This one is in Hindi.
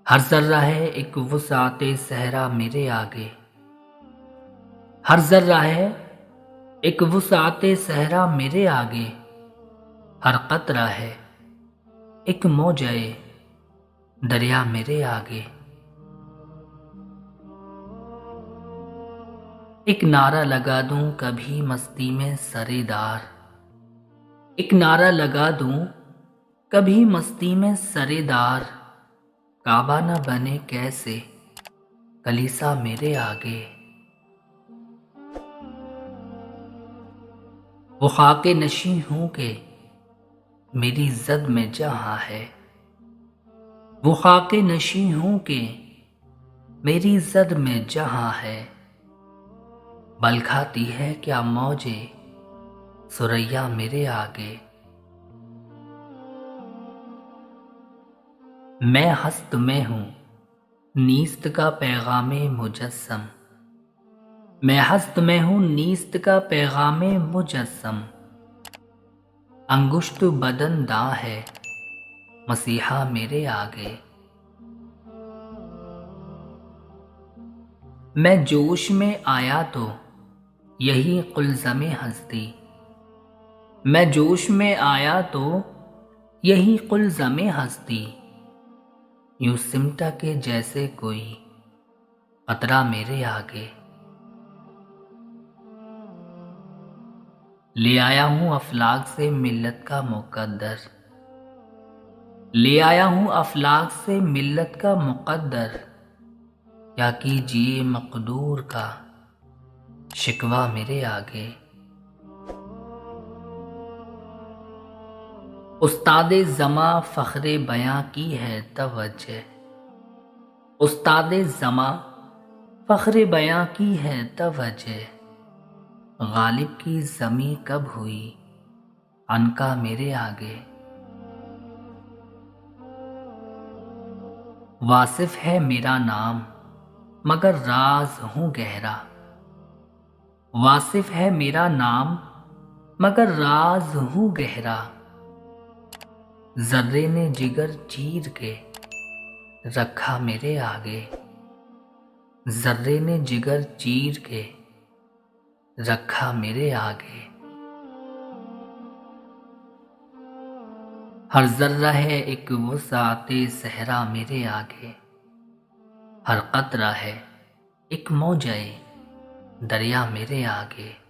हर जर्रा है एक वुसाते सहरा मेरे आगे। हर जर्रा है एक वुसाते सहरा मेरे आगे। हर कतरा है एक मौजे दरिया मेरे आगे। एक नारा लगा दूं कभी मस्ती में सरेदार। एक नारा लगा दूं कभी मस्ती में सरेदार। काबा न बने कैसे कलीसा मेरे आगे। वो खाके नशी हूं के मेरी जद में जहां है। वो खाके नशी हूं के मेरी जद में जहां है। बल खाती है क्या मौजे सुरैया मेरे आगे। मैं हस्त में हूं नीस्त का पैगामे मुजस्सम। मैं हस्त में हूं नीस्त का पैगामे मुजस्सम। अंगुष्ठ बदन दां है मसीहा मेरे आगे। मैं जोश में आया तो यही कुलज़मे हस्ती। मैं जोश में आया तो यही कुलज़मे हस्ती। यूं सिमटा के जैसे कोई कतरा मेरे आगे। ले आया हूं अफलाक से मिल्लत का मुकद्दर। ले आया हूं अफलाक से मिल्लत का मुकद्दर। या कीजिए मकदूर का शिकवा मेरे आगे। उस्तादे ज़मा फ़ख्रे बयां की है तवज्जो। उस्तादे ज़मा फ़ख्रे बयां की है तवज्जो। गालिब की ज़मी कब हुई अनका मेरे आगे। वासिफ है मेरा नाम मगर राज हूं गहरा। वासिफ है मेरा नाम मगर राज हूं गहरा। जर्रे ने जिगर चीर के रखा मेरे आगे। जर्रे ने जिगर चीर के रखा मेरे आगे। हर जर्रा है एक वुसाते सहरा मेरे आगे। हर कतरा है एक मौजे दरिया मेरे आगे।